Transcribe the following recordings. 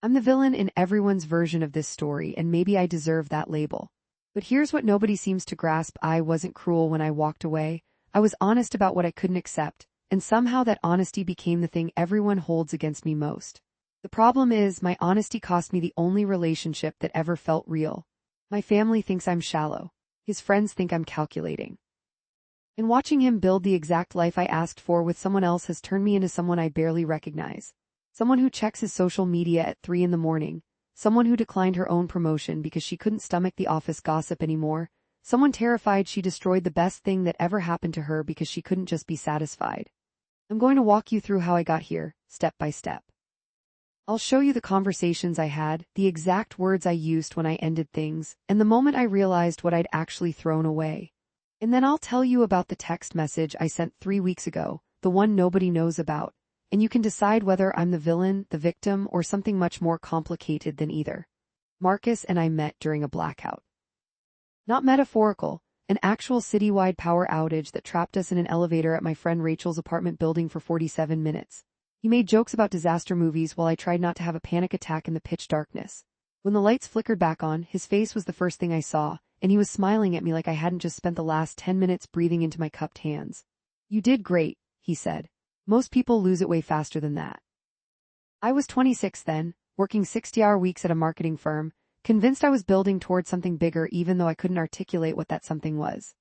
I'm the villain in everyone's version of this story, and maybe I deserve that label. But here's what nobody seems to grasp: I wasn't cruel when I walked away. I was honest about what I couldn't accept, and somehow that honesty became the thing everyone holds against me most. The problem is, my honesty cost me the only relationship that ever felt real. My family thinks I'm shallow. His friends think I'm calculating. And watching him build the exact life I asked for with someone else has turned me into someone I barely recognize. Someone who checks his social media at 3 in the morning. Someone who declined her own promotion because she couldn't stomach the office gossip anymore. Someone terrified she destroyed the best thing that ever happened to her because she couldn't just be satisfied. I'm going to walk you through how I got here, step by step. I'll show you the conversations I had, the exact words I used when I ended things, and the moment I realized what I'd actually thrown away. And then I'll tell you about the text message I sent 3 weeks ago, the one nobody knows about, and you can decide whether I'm the villain, the victim, or something much more complicated than either. Marcus and I met during a blackout. Not metaphorical, an actual citywide power outage that trapped us in an elevator at my friend Rachel's apartment building for 47 minutes. He made jokes about disaster movies while I tried not to have a panic attack in the pitch darkness. When the lights flickered back on, his face was the first thing I saw, and he was smiling at me like I hadn't just spent the last 10 minutes breathing into my cupped hands. "You did great," he said. "Most people lose it way faster than that." I was 26 then, working 60-hour weeks at a marketing firm, convinced I was building towards something bigger even though I couldn't articulate what that something was.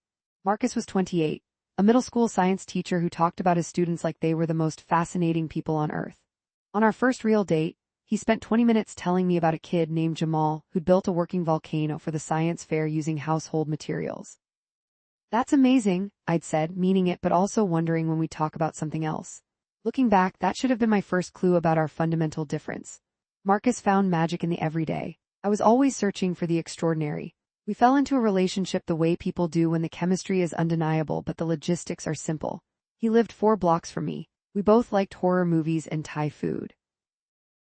Marcus was 28. A middle school science teacher who talked about his students like they were the most fascinating people on earth. On our first real date, he spent 20 minutes telling me about a kid named Jamal who'd built a working volcano for the science fair using household materials. "That's amazing," I'd said, meaning it but also wondering when we talk about something else. Looking back, that should have been my first clue about our fundamental difference. Marcus found magic in the everyday. I was always searching for the extraordinary. We fell into a relationship the way people do when the chemistry is undeniable but the logistics are simple. He lived 4 blocks from me. We both liked horror movies and Thai food.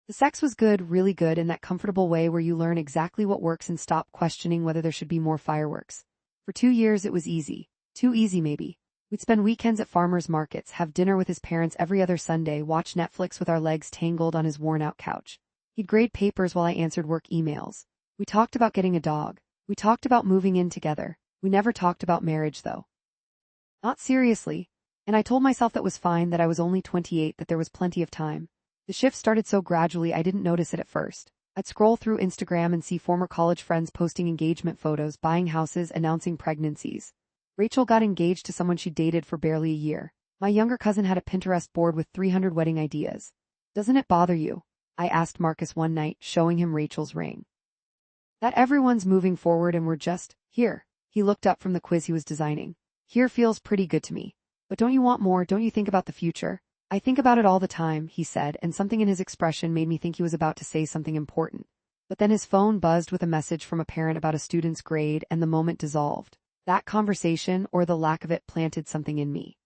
The sex was good, really good, in that comfortable way where you learn exactly what works and stop questioning whether there should be more fireworks. For 2 years it was easy. Too easy maybe. We'd spend weekends at farmers markets, have dinner with his parents every other Sunday, watch Netflix with our legs tangled on his worn-out couch. He'd grade papers while I answered work emails. We talked about getting a dog. We talked about moving in together. We never talked about marriage, though. Not seriously. And I told myself that was fine, that I was only 28, that there was plenty of time. The shift started so gradually I didn't notice it at first. I'd scroll through Instagram and see former college friends posting engagement photos, buying houses, announcing pregnancies. Rachel got engaged to someone she dated for barely a year. My younger cousin had a Pinterest board with 300 wedding ideas. "Doesn't it bother you?" I asked Marcus one night, showing him Rachel's ring. "That everyone's moving forward and we're just here." He looked up from the quiz he was designing. "Here feels pretty good to me. But don't you want more? Don't you think about the future?" "I think about it all the time," he said, and something in his expression made me think he was about to say something important. But then his phone buzzed with a message from a parent about a student's grade, and the moment dissolved. That conversation, or the lack of it, planted something in me.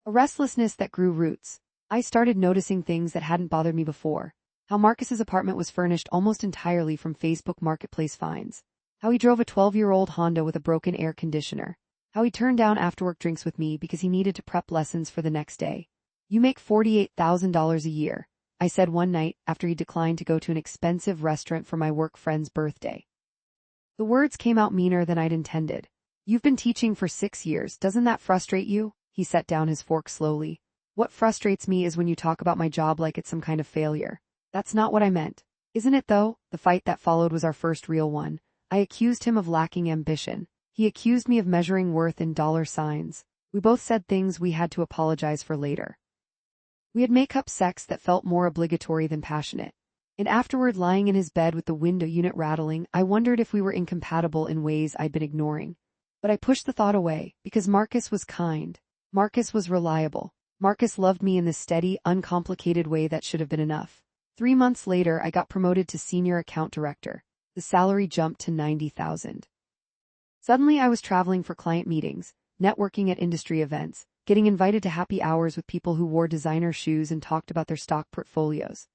A restlessness that grew roots. I started noticing things that hadn't bothered me before. How Marcus's apartment was furnished almost entirely from Facebook Marketplace finds. How he drove a 12-year-old Honda with a broken air conditioner. How he turned down after-work drinks with me because he needed to prep lessons for the next day. "You make $48,000 a year," I said one night after he declined to go to an expensive restaurant for my work friend's birthday. The words came out meaner than I'd intended. "You've been teaching for 6 years. Doesn't that frustrate you?" He set down his fork slowly. "What frustrates me is when you talk about my job like it's some kind of failure. That's not what I meant." "Isn't it though?" The fight that followed was our first real one. I accused him of lacking ambition. He accused me of measuring worth in dollar signs. We both said things we had to apologize for later. We had make-up sex that felt more obligatory than passionate. And afterward, lying in his bed with the window unit rattling, I wondered if we were incompatible in ways I'd been ignoring. But I pushed the thought away, because Marcus was kind. Marcus was reliable. Marcus loved me in the steady, uncomplicated way that should have been enough. 3 months later, I got promoted to senior account director. The salary jumped to $90,000. Suddenly, I was traveling for client meetings, networking at industry events, getting invited to happy hours with people who wore designer shoes and talked about their stock portfolios.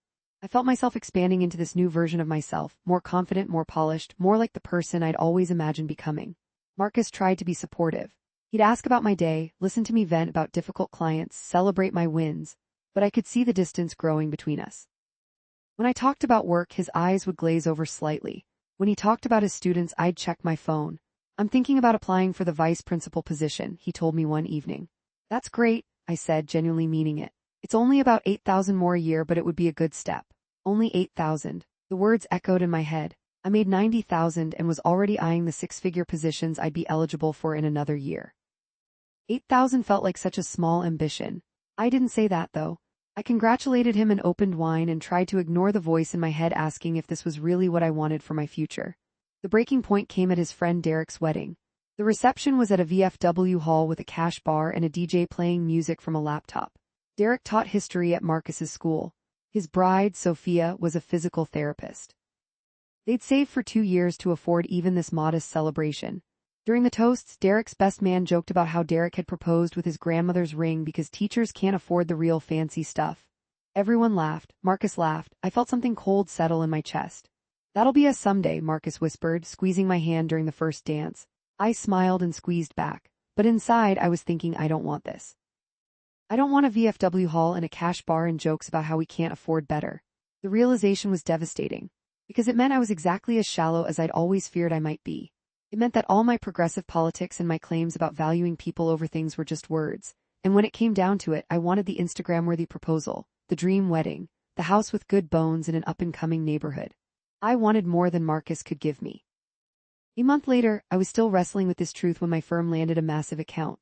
I felt myself expanding into this new version of myself, more confident, more polished, more like the person I'd always imagined becoming. Marcus tried to be supportive. He'd ask about my day, listen to me vent about difficult clients, celebrate my wins, but I could see the distance growing between us. When I talked about work, his eyes would glaze over slightly. When he talked about his students, I'd check my phone. I'm thinking about applying for the vice principal position, he told me one evening. That's great, I said, genuinely meaning it. It's only about 8,000 more a year, but it would be a good step. Only 8,000. The words echoed in my head. I made 90,000 and was already eyeing the six-figure positions I'd be eligible for in another year. 8,000 felt like such a small ambition. I didn't say that, though. I congratulated him and opened wine and tried to ignore the voice in my head asking if this was really what I wanted for my future. The breaking point came at his friend Derek's wedding. The reception was at a VFW hall with a cash bar and a DJ playing music from a laptop. Derek taught history at Marcus's school. His bride, Sophia, was a physical therapist. They'd saved for 2 years to afford even this modest celebration. During the toasts, Derek's best man joked about how Derek had proposed with his grandmother's ring because teachers can't afford the real fancy stuff. Everyone laughed. Marcus laughed. I felt something cold settle in my chest. That'll be us someday, Marcus whispered, squeezing my hand during the first dance. I smiled and squeezed back, but inside I was thinking I don't want this. I don't want a VFW hall and a cash bar and jokes about how we can't afford better. The realization was devastating, because it meant I was exactly as shallow as I'd always feared I might be. It meant that all my progressive politics and my claims about valuing people over things were just words, and when it came down to it, I wanted the Instagram-worthy proposal, the dream wedding, the house with good bones in an up-and-coming neighborhood. I wanted more than Marcus could give me. A month later, I was still wrestling with this truth when my firm landed a massive account.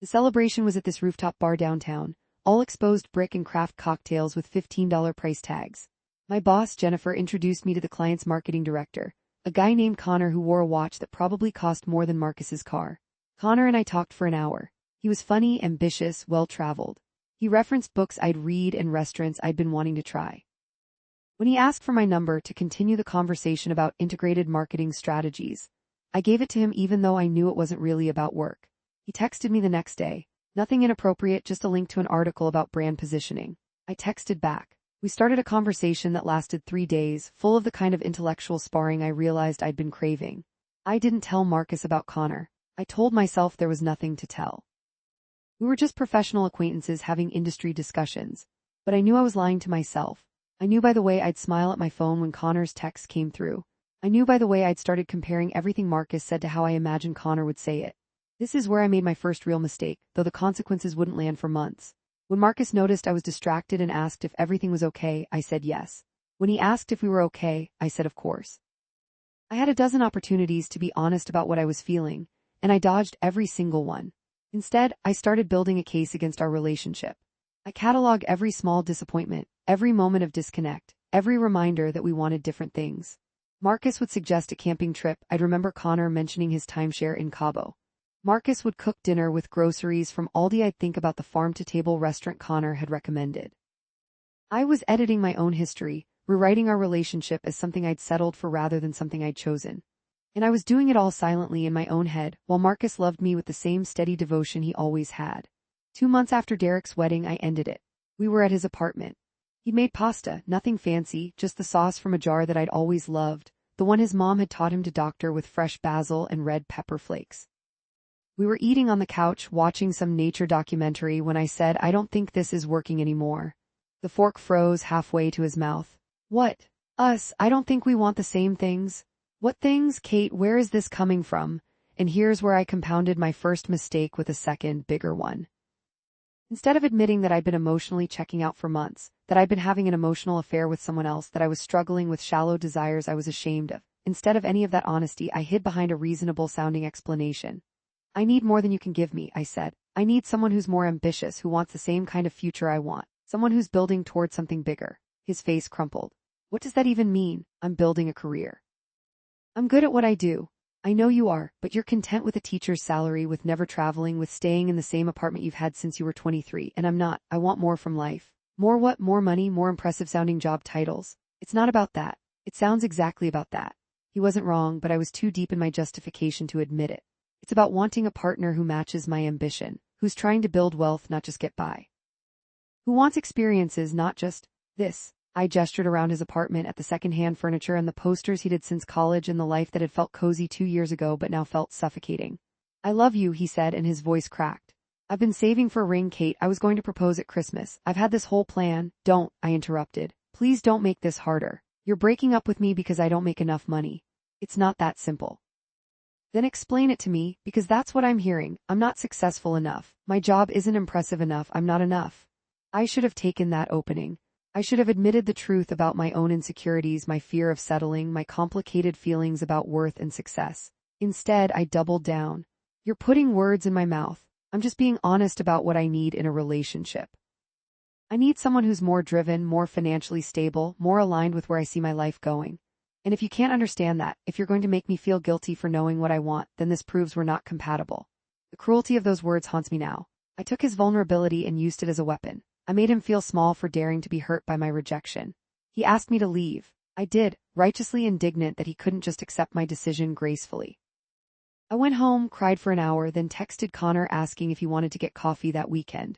The celebration was at this rooftop bar downtown, all exposed brick and craft cocktails with $15 price tags. My boss, Jennifer, introduced me to the client's marketing director, a guy named Connor who wore a watch that probably cost more than Marcus's car. Connor and I talked for an hour. He was funny, ambitious, well-traveled. He referenced books I'd read and restaurants I'd been wanting to try. When he asked for my number to continue the conversation about integrated marketing strategies, I gave it to him even though I knew it wasn't really about work. He texted me the next day. Nothing inappropriate, just a link to an article about brand positioning. I texted back. We started a conversation that lasted 3 days, full of the kind of intellectual sparring I realized I'd been craving. I didn't tell Marcus about Connor. I told myself there was nothing to tell. We were just professional acquaintances having industry discussions. But I knew I was lying to myself. I knew by the way I'd smile at my phone when Connor's text came through. I knew by the way I'd started comparing everything Marcus said to how I imagined Connor would say it. This is where I made my first real mistake, though the consequences wouldn't land for months. When Marcus noticed I was distracted and asked if everything was okay, I said yes. When he asked if we were okay, I said of course. I had a dozen opportunities to be honest about what I was feeling, and I dodged every single one. Instead, I started building a case against our relationship. I cataloged every small disappointment, every moment of disconnect, every reminder that we wanted different things. Marcus would suggest a camping trip. I'd remember Connor mentioning his timeshare in Cabo. Marcus would cook dinner with groceries from Aldi. I'd think about the farm-to-table restaurant Connor had recommended. I was editing my own history, rewriting our relationship as something I'd settled for rather than something I'd chosen. And I was doing it all silently in my own head, while Marcus loved me with the same steady devotion he always had. 2 months after Derek's wedding, I ended it. We were at his apartment. He'd made pasta, nothing fancy, just the sauce from a jar that I'd always loved, the one his mom had taught him to doctor with fresh basil and red pepper flakes. We were eating on the couch, watching some nature documentary when I said, I don't think this is working anymore. The fork froze halfway to his mouth. What? Us? I don't think we want the same things. What things, Kate? Where is this coming from? And here's where I compounded my first mistake with a second, bigger one. Instead of admitting that I'd been emotionally checking out for months, that I'd been having an emotional affair with someone else, that I was struggling with shallow desires I was ashamed of, instead of any of that honesty, I hid behind a reasonable-sounding explanation. I need more than you can give me, I said. I need someone who's more ambitious, who wants the same kind of future I want. Someone who's building towards something bigger. His face crumpled. What does that even mean? I'm building a career. I'm good at what I do. I know you are, but you're content with a teacher's salary, with never traveling, with staying in the same apartment you've had since you were 23, and I'm not. I want more from life. More what? More money, more impressive-sounding job titles. It's not about that. It sounds exactly about that. He wasn't wrong, but I was too deep in my justification to admit it. It's about wanting a partner who matches my ambition, who's trying to build wealth, not just get by. Who wants experiences, not just this. I gestured around his apartment at the second-hand furniture and the posters he'd had since college and the life that had felt cozy 2 years ago but now felt suffocating. I love you, he said, and his voice cracked. I've been saving for a ring, Kate. I was going to propose at Christmas. I've had this whole plan. Don't, I interrupted. Please don't make this harder. You're breaking up with me because I don't make enough money. It's not that simple. Then explain it to me, because that's what I'm hearing. I'm not successful enough. My job isn't impressive enough. I'm not enough. I should have taken that opening. I should have admitted the truth about my own insecurities, my fear of settling, my complicated feelings about worth and success. Instead, I doubled down. You're putting words in my mouth. I'm just being honest about what I need in a relationship. I need someone who's more driven, more financially stable, more aligned with where I see my life going. And if you can't understand that, if you're going to make me feel guilty for knowing what I want, then this proves we're not compatible. The cruelty of those words haunts me now. I took his vulnerability and used it as a weapon. I made him feel small for daring to be hurt by my rejection. He asked me to leave. I did, righteously indignant that he couldn't just accept my decision gracefully. I went home, cried for an hour, then texted Connor asking if he wanted to get coffee that weekend.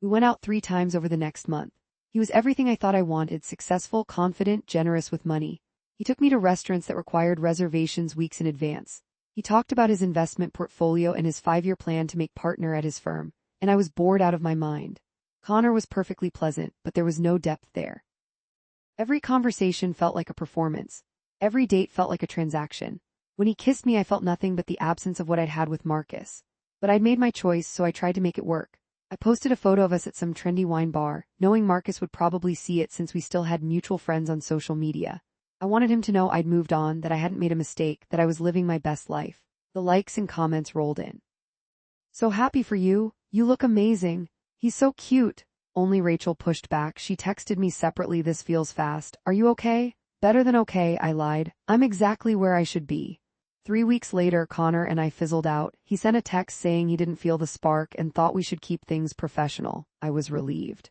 We went out 3 times over the next month. He was everything I thought I wanted: successful, confident, generous with money. He took me to restaurants that required reservations weeks in advance. He talked about his investment portfolio and his 5-year plan to make partner at his firm, and I was bored out of my mind. Connor was perfectly pleasant, but there was no depth there. Every conversation felt like a performance. Every date felt like a transaction. When he kissed me, I felt nothing but the absence of what I'd had with Marcus. But I'd made my choice, so I tried to make it work. I posted a photo of us at some trendy wine bar, knowing Marcus would probably see it since we still had mutual friends on social media. I wanted him to know I'd moved on, that I hadn't made a mistake, that I was living my best life. The likes and comments rolled in. So happy for you. You look amazing. He's so cute. Only Rachel pushed back. She texted me separately, "This feels fast. Are you okay?" "Better than okay," I lied. "I'm exactly where I should be." 3 weeks later, Connor and I fizzled out. He sent a text saying he didn't feel the spark and thought we should keep things professional. I was relieved.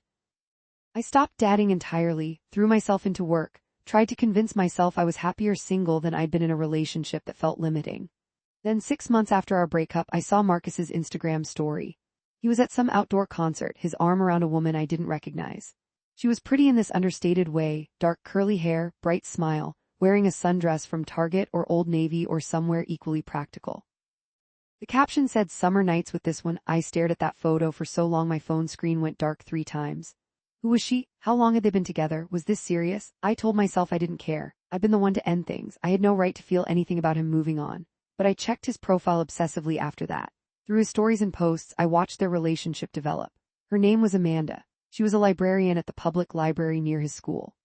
I stopped dating entirely, threw myself into work, tried to convince myself I was happier single than I'd been in a relationship that felt limiting. Then 6 months after our breakup, I saw Marcus's Instagram story. He was at some outdoor concert, his arm around a woman I didn't recognize. She was pretty in this understated way, dark curly hair, bright smile, wearing a sundress from Target or Old Navy or somewhere equally practical. The caption said, "Summer nights with this one." I stared at that photo for so long my phone screen went dark 3 times. Who was she? How long had they been together? Was this serious? I told myself I didn't care. I'd been the one to end things. I had no right to feel anything about him moving on. But I checked his profile obsessively after that. Through his stories and posts, I watched their relationship develop. Her name was Amanda. She was a librarian at the public library near his school.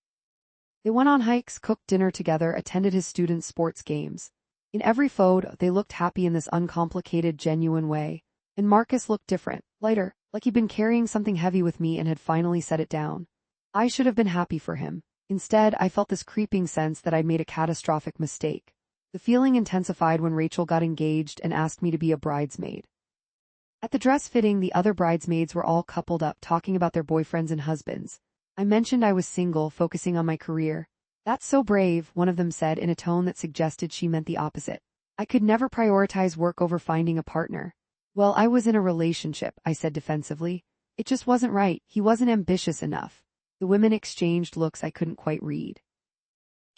They went on hikes, cooked dinner together, attended his students' sports games. In every photo, they looked happy in this uncomplicated, genuine way. And Marcus looked different, lighter, like he'd been carrying something heavy with me and had finally set it down. I should have been happy for him. Instead, I felt this creeping sense that I'd made a catastrophic mistake. The feeling intensified when Rachel got engaged and asked me to be a bridesmaid. At the dress fitting, the other bridesmaids were all coupled up, talking about their boyfriends and husbands. I mentioned I was single, focusing on my career. "That's so brave," one of them said in a tone that suggested she meant the opposite. I could never prioritize work over finding a partner. "Well, I was in a relationship," I said defensively. "It just wasn't right. He wasn't ambitious enough." The women exchanged looks I couldn't quite read.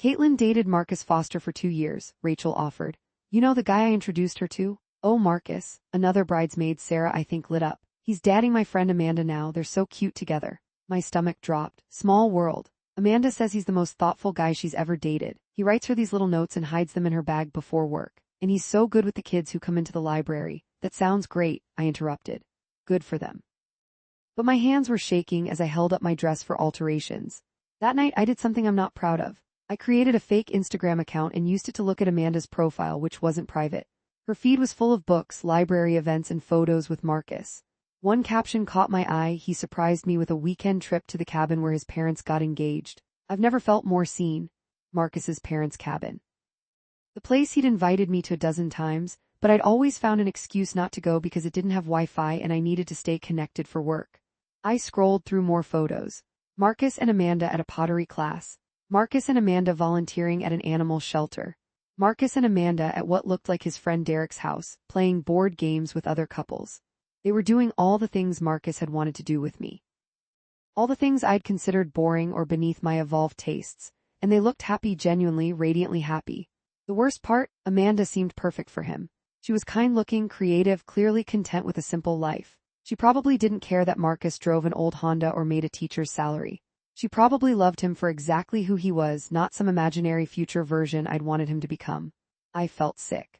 "Caitlin dated Marcus Foster for 2 years, Rachel offered. "You know the guy I introduced her to?" "Oh, Marcus." Another bridesmaid, Sarah, I think, lit up. "He's dating my friend Amanda now. They're so cute together." My stomach dropped. Small world. Amanda says he's the most thoughtful guy she's ever dated. He writes her these little notes and hides them in her bag before work. And he's so good with the kids who come into the library. "That sounds great," I interrupted. "Good for them." But my hands were shaking as I held up my dress for alterations. That night I did something I'm not proud of. I created a fake Instagram account and used it to look at Amanda's profile, which wasn't private. Her feed was full of books, library events, and photos with Marcus. One caption caught my eye: "He surprised me with a weekend trip to the cabin where his parents got engaged. I've never felt more seen." Marcus's parents' cabin. The place he'd invited me to a dozen times, but I'd always found an excuse not to go because it didn't have Wi-Fi and I needed to stay connected for work. I scrolled through more photos. Marcus and Amanda at a pottery class. Marcus and Amanda volunteering at an animal shelter. Marcus and Amanda at what looked like his friend Derek's house, playing board games with other couples. They were doing all the things Marcus had wanted to do with me. All the things I'd considered boring or beneath my evolved tastes, and they looked happy, genuinely, radiantly happy. The worst part, Amanda seemed perfect for him. She was kind-looking, creative, clearly content with a simple life. She probably didn't care that Marcus drove an old Honda or made a teacher's salary. She probably loved him for exactly who he was, not some imaginary future version I'd wanted him to become. I felt sick.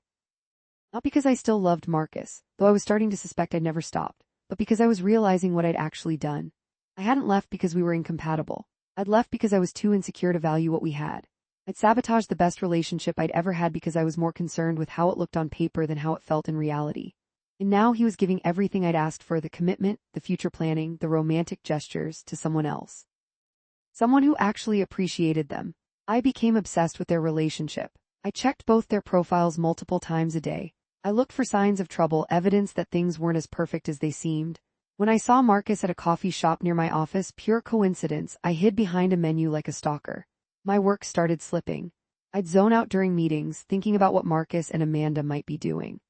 Not because I still loved Marcus, though I was starting to suspect I'd never stopped, but because I was realizing what I'd actually done. I hadn't left because we were incompatible. I'd left because I was too insecure to value what we had. I'd sabotaged the best relationship I'd ever had because I was more concerned with how it looked on paper than how it felt in reality. And now he was giving everything I'd asked for, the commitment, the future planning, the romantic gestures, to someone else. Someone who actually appreciated them. I became obsessed with their relationship. I checked both their profiles multiple times a day. I looked for signs of trouble, evidence that things weren't as perfect as they seemed. When I saw Marcus at a coffee shop near my office, pure coincidence, I hid behind a menu like a stalker. My work started slipping. I'd zone out during meetings, thinking about what Marcus and Amanda might be doing.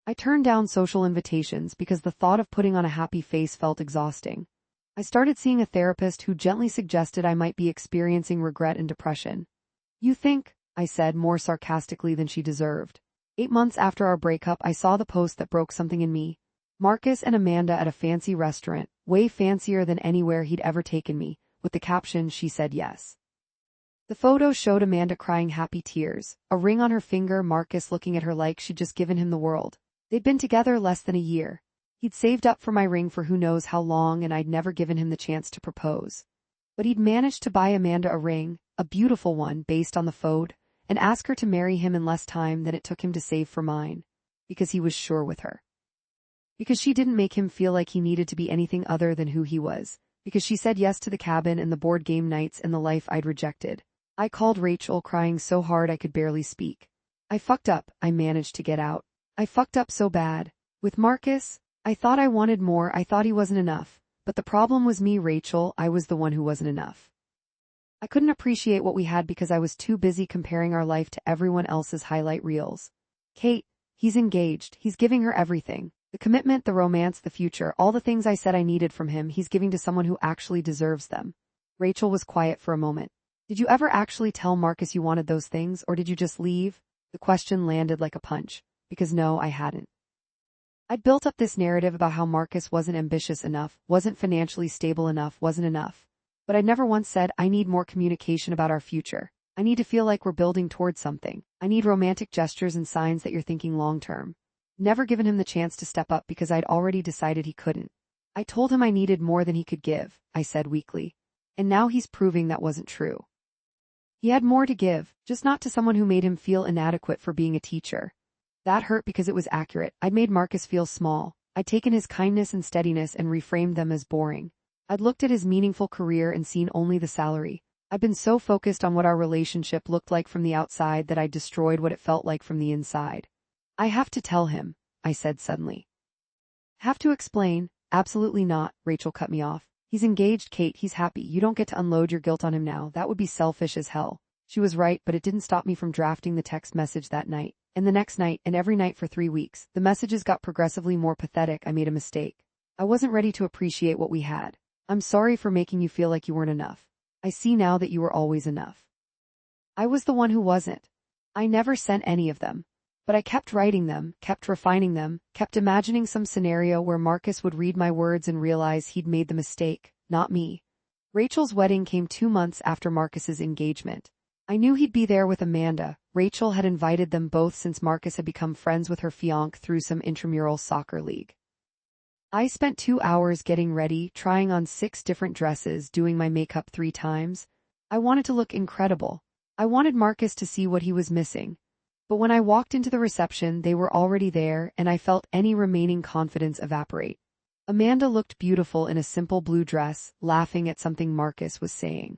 I turned down social invitations because the thought of putting on a happy face felt exhausting. I started seeing a therapist who gently suggested I might be experiencing regret and depression. "You think?" I said, more sarcastically than she deserved. 8 months after our breakup, I saw the post that broke something in me. Marcus and Amanda at a fancy restaurant, way fancier than anywhere he'd ever taken me, with the caption, "She said yes." The photo showed Amanda crying happy tears, a ring on her finger, Marcus looking at her like she'd just given him the world. They'd been together less than a year. He'd saved up for my ring for who knows how long, and I'd never given him the chance to propose. But he'd managed to buy Amanda a ring, a beautiful one based on the photo, and ask her to marry him in less time than it took him to save for mine, because he was sure with her. Because she didn't make him feel like he needed to be anything other than who he was, because she said yes to the cabin and the board game nights and the life I'd rejected. I called Rachel, crying so hard I could barely speak. I fucked up, I managed to get out. I fucked up so bad. With Marcus, I thought I wanted more, I thought he wasn't enough. But the problem was me, Rachel, I was the one who wasn't enough. I couldn't appreciate what we had because I was too busy comparing our life to everyone else's highlight reels. "Kate, he's engaged, he's giving her everything. The commitment, the romance, the future, all the things I said I needed from him, he's giving to someone who actually deserves them." Rachel was quiet for a moment. "Did you ever actually tell Marcus you wanted those things, or did you just leave?" The question landed like a punch, because no, I hadn't. I'd built up this narrative about how Marcus wasn't ambitious enough, wasn't financially stable enough, wasn't enough. But I'd never once said, "I need more communication about our future. I need to feel like we're building towards something. I need romantic gestures and signs that you're thinking long-term." Never given him the chance to step up because I'd already decided he couldn't. I told him I needed more than he could give, I said weakly. And now he's proving that wasn't true. He had more to give, just not to someone who made him feel inadequate for being a teacher. That hurt because it was accurate. I'd made Marcus feel small. I'd taken his kindness and steadiness and reframed them as boring. I'd looked at his meaningful career and seen only the salary. I'd been so focused on what our relationship looked like from the outside that I'd destroyed what it felt like from the inside. "I have to tell him," I said suddenly. "Have to explain?" "Absolutely not," Rachel cut me off. "He's engaged, Kate, he's happy. You don't get to unload your guilt on him now. That would be selfish as hell." She was right, but it didn't stop me from drafting the text message that night. And the next night, and every night for 3 weeks, the messages got progressively more pathetic. I made a mistake. I wasn't ready to appreciate what we had. "I'm sorry for making you feel like you weren't enough. I see now that you were always enough." I was the one who wasn't. I never sent any of them. But I kept writing them, kept refining them, kept imagining some scenario where Marcus would read my words and realize he'd made the mistake, not me. Rachel's wedding came 2 months after Marcus's engagement. I knew he'd be there with Amanda. Rachel had invited them both since Marcus had become friends with her fiancé through some intramural soccer league. I spent 2 hours getting ready, trying on 6 different dresses, doing my makeup 3 times. I wanted to look incredible. I wanted Marcus to see what he was missing. But when I walked into the reception, they were already there, and I felt any remaining confidence evaporate. Amanda looked beautiful in a simple blue dress, laughing at something Marcus was saying.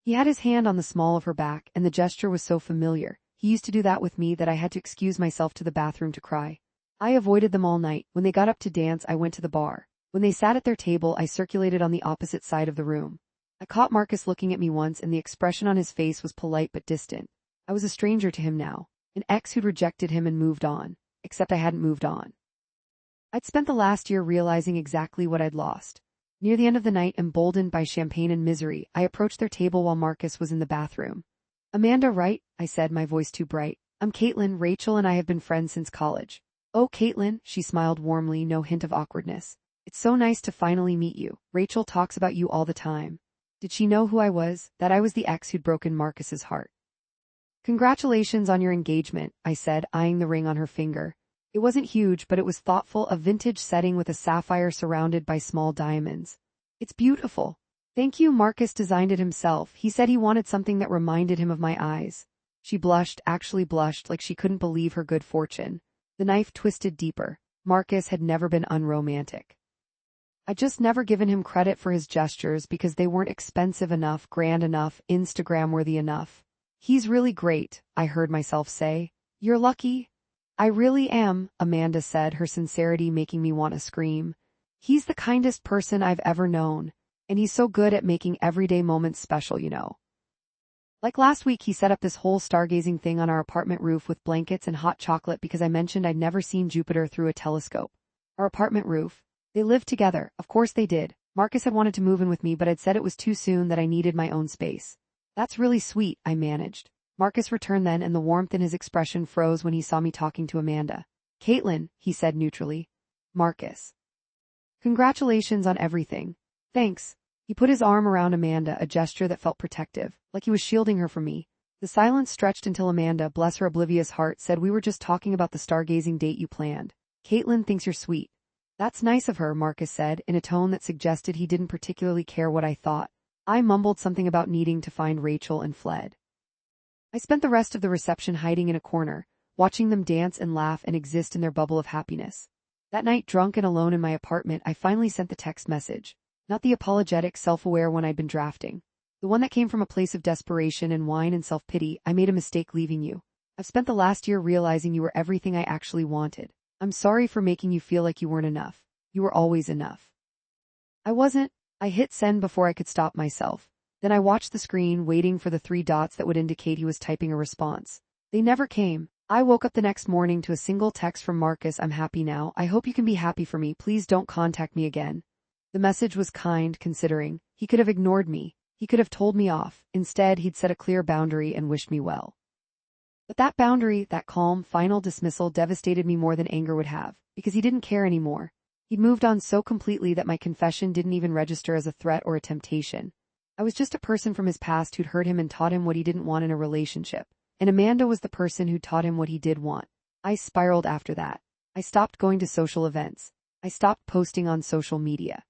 He had his hand on the small of her back, and the gesture was so familiar. He used to do that with me that I had to excuse myself to the bathroom to cry. I avoided them all night. When they got up to dance, I went to the bar. When they sat at their table, I circulated on the opposite side of the room. I caught Marcus looking at me once, and the expression on his face was polite but distant. I was a stranger to him now, an ex who'd rejected him and moved on, except I hadn't moved on. I'd spent the last year realizing exactly what I'd lost. Near the end of the night, emboldened by champagne and misery, I approached their table while Marcus was in the bathroom. "Amanda, right?" I said, my voice too bright. "I'm Caitlin. Rachel and I have been friends since college." "Oh, Caitlin," she smiled warmly, no hint of awkwardness. "It's so nice to finally meet you. Rachel talks about you all the time." Did she know who I was? That I was the ex who'd broken Marcus's heart. Congratulations on your engagement, I said, eyeing the ring on her finger. It wasn't huge, but it was thoughtful, a vintage setting with a sapphire surrounded by small diamonds. It's beautiful. Thank you. Marcus designed it himself. He said he wanted something that reminded him of my eyes. She blushed, actually blushed, like she couldn't believe her good fortune. The knife twisted deeper. Marcus had never been unromantic. I'd just never given him credit for his gestures because they weren't expensive enough, grand enough, Instagram-worthy enough. He's really great, I heard myself say. You're lucky. I really am, Amanda said, her sincerity making me want to scream. He's the kindest person I've ever known, and he's so good at making everyday moments special, you know. Like last week, he set up this whole stargazing thing on our apartment roof with blankets and hot chocolate because I mentioned I'd never seen Jupiter through a telescope. Our apartment roof. They lived together, of course they did. Marcus had wanted to move in with me, but I'd said it was too soon, that I needed my own space. That's really sweet, I managed. Marcus returned then, and the warmth in his expression froze when he saw me talking to Amanda. Caitlin, he said neutrally. Marcus. Congratulations on everything. Thanks. He put his arm around Amanda, a gesture that felt protective, like he was shielding her from me. The silence stretched until Amanda, bless her oblivious heart, said, we were just talking about the stargazing date you planned. Caitlin thinks you're sweet. That's nice of her, Marcus said, in a tone that suggested he didn't particularly care what I thought. I mumbled something about needing to find Rachel and fled. I spent the rest of the reception hiding in a corner, watching them dance and laugh and exist in their bubble of happiness. That night, drunk and alone in my apartment, I finally sent the text message. Not the apologetic, self-aware one I'd been drafting. The one that came from a place of desperation and whine and self-pity. I made a mistake leaving you. I've spent the last year realizing you were everything I actually wanted. I'm sorry for making you feel like you weren't enough. You were always enough. I wasn't. I hit send before I could stop myself. Then I watched the screen, waiting for the 3 dots that would indicate he was typing a response. They never came. I woke up the next morning to a single text from Marcus. I'm happy now. I hope you can be happy for me. Please don't contact me again. The message was kind, considering. He could have ignored me. He could have told me off. Instead, he'd set a clear boundary and wished me well. But that boundary, that calm, final dismissal, devastated me more than anger would have, because he didn't care anymore. He'd moved on so completely that my confession didn't even register as a threat or a temptation. I was just a person from his past who'd hurt him and taught him what he didn't want in a relationship. And Amanda was the person who taught him what he did want. I spiraled after that. I stopped going to social events. I stopped posting on social media.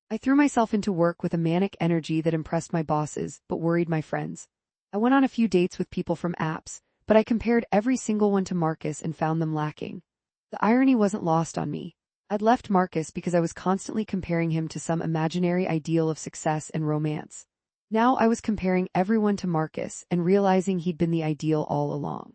I threw myself into work with a manic energy that impressed my bosses, but worried my friends. I went on a few dates with people from apps, but I compared every single one to Marcus and found them lacking. The irony wasn't lost on me. I'd left Marcus because I was constantly comparing him to some imaginary ideal of success and romance. Now I was comparing everyone to Marcus and realizing he'd been the ideal all along.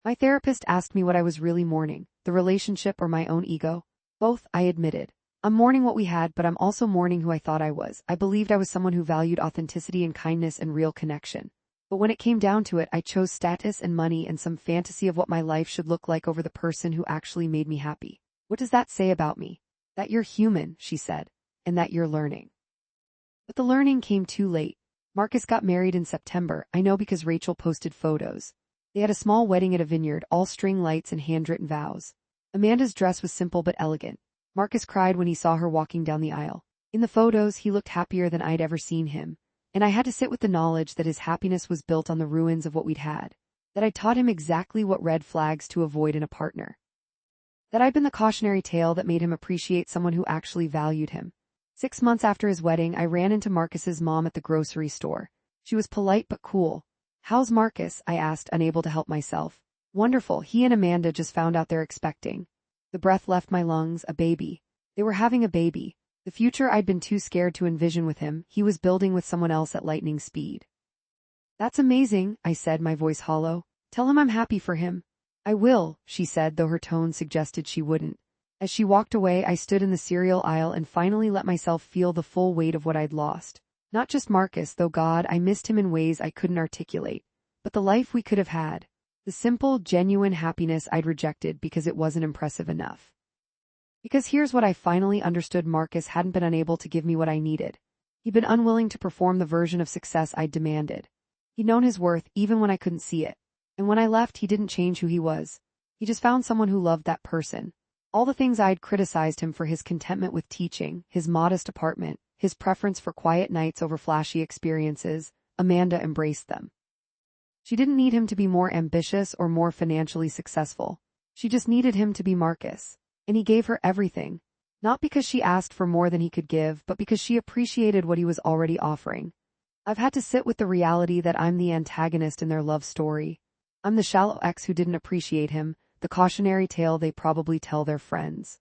My therapist asked me what I was really mourning, the relationship or my own ego. Both, I admitted. I'm mourning what we had, but I'm also mourning who I thought I was. I believed I was someone who valued authenticity and kindness and real connection. But when it came down to it, I chose status and money and some fantasy of what my life should look like over the person who actually made me happy. What does that say about me? That you're human, she said, and that you're learning. But the learning came too late. Marcus got married in September, I know because Rachel posted photos. They had a small wedding at a vineyard, all string lights and handwritten vows. Amanda's dress was simple but elegant. Marcus cried when he saw her walking down the aisle. In the photos, he looked happier than I'd ever seen him, and I had to sit with the knowledge that his happiness was built on the ruins of what we'd had, that I taught him exactly what red flags to avoid in a partner, that I'd been the cautionary tale that made him appreciate someone who actually valued him. 6 months after his wedding, I ran into Marcus's mom at the grocery store. She was polite but cool. How's Marcus? I asked, unable to help myself. Wonderful, he and Amanda just found out they're expecting. The breath left my lungs, a baby. They were having a baby. The future I'd been too scared to envision with him, he was building with someone else at lightning speed. That's amazing, I said, my voice hollow. Tell him I'm happy for him. I will, she said, though her tone suggested she wouldn't. As she walked away, I stood in the cereal aisle and finally let myself feel the full weight of what I'd lost. Not just Marcus, though God, I missed him in ways I couldn't articulate, but the life we could have had. The simple, genuine happiness I'd rejected because it wasn't impressive enough. Because here's what I finally understood: Marcus hadn't been unable to give me what I needed. He'd been unwilling to perform the version of success I'd demanded. He'd known his worth even when I couldn't see it. And when I left, he didn't change who he was. He just found someone who loved that person. All the things I'd criticized him for: his contentment with teaching, his modest apartment, his preference for quiet nights over flashy experiences, Amanda embraced them. She didn't need him to be more ambitious or more financially successful. She just needed him to be Marcus. And he gave her everything. Not because she asked for more than he could give, but because she appreciated what he was already offering. I've had to sit with the reality that I'm the antagonist in their love story. I'm the shallow ex who didn't appreciate him, the cautionary tale they probably tell their friends.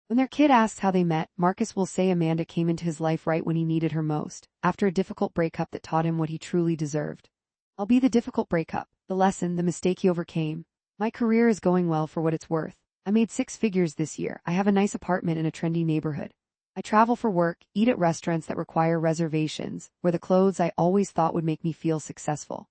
When their kid asks how they met, Marcus will say Amanda came into his life right when he needed her most, after a difficult breakup that taught him what he truly deserved. I'll be the difficult breakup, the lesson, the mistake he overcame. My career is going well for what it's worth. I made 6 figures this year. I have a nice apartment in a trendy neighborhood. I travel for work, eat at restaurants that require reservations, wear the clothes I always thought would make me feel successful.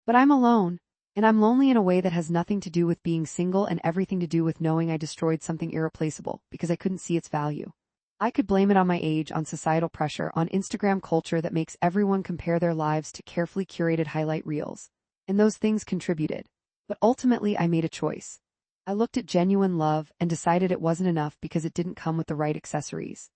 But I'm alone, and I'm lonely in a way that has nothing to do with being single and everything to do with knowing I destroyed something irreplaceable because I couldn't see its value. I could blame it on my age, on societal pressure, on Instagram culture that makes everyone compare their lives to carefully curated highlight reels. And those things contributed. But ultimately I made a choice. I looked at genuine love and decided it wasn't enough because it didn't come with the right accessories.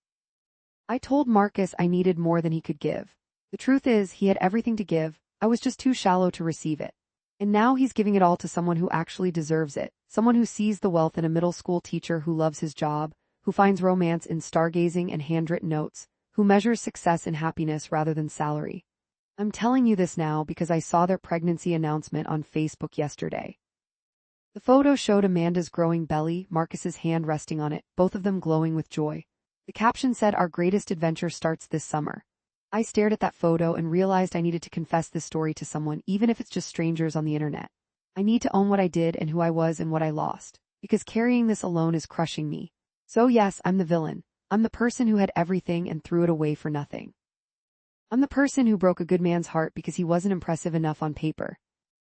I told Marcus I needed more than he could give. The truth is, he had everything to give, I was just too shallow to receive it. And now he's giving it all to someone who actually deserves it, someone who sees the wealth in a middle school teacher who loves his job, who finds romance in stargazing and handwritten notes, who measures success in happiness rather than salary. I'm telling you this now because I saw their pregnancy announcement on Facebook yesterday. The photo showed Amanda's growing belly, Marcus's hand resting on it, both of them glowing with joy. The caption said, "Our greatest adventure starts this summer." I stared at that photo and realized I needed to confess this story to someone, even if it's just strangers on the internet. I need to own what I did and who I was and what I lost, because carrying this alone is crushing me. So yes, I'm the villain. I'm the person who had everything and threw it away for nothing. I'm the person who broke a good man's heart because he wasn't impressive enough on paper.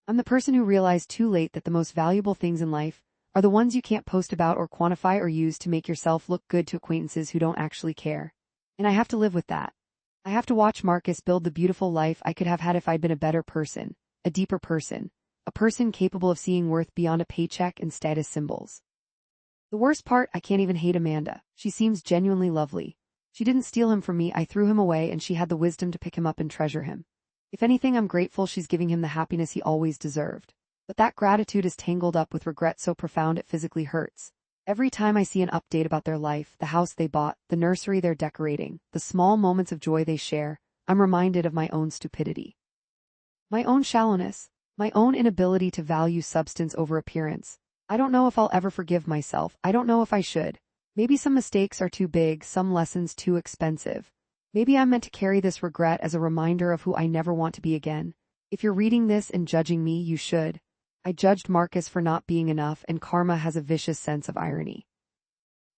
I'm the person who realized too late that the most valuable things in life are the ones you can't post about or quantify or use to make yourself look good to acquaintances who don't actually care. And I have to live with that. I have to watch Marcus build the beautiful life I could have had if I'd been a better person, a deeper person, a person capable of seeing worth beyond a paycheck and status symbols. The worst part, I can't even hate Amanda. She seems genuinely lovely. She didn't steal him from me, I threw him away, and she had the wisdom to pick him up and treasure him. If anything, I'm grateful she's giving him the happiness he always deserved. But that gratitude is tangled up with regret so profound it physically hurts. Every time I see an update about their life, the house they bought, the nursery they're decorating, the small moments of joy they share, I'm reminded of my own stupidity. My own shallowness, my own inability to value substance over appearance. I don't know if I'll ever forgive myself. I don't know if I should. Maybe some mistakes are too big, some lessons too expensive. Maybe I'm meant to carry this regret as a reminder of who I never want to be again. If you're reading this and judging me, you should. I judged Marcus for not being enough, and karma has a vicious sense of irony.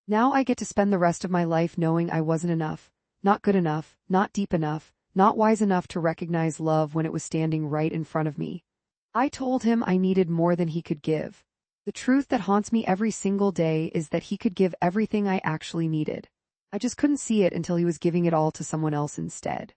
Now I get to spend the rest of my life knowing I wasn't enough, not good enough, not deep enough, not wise enough to recognize love when it was standing right in front of me. I told him I needed more than he could give. The truth that haunts me every single day is that he could give everything I actually needed. I just couldn't see it until he was giving it all to someone else instead.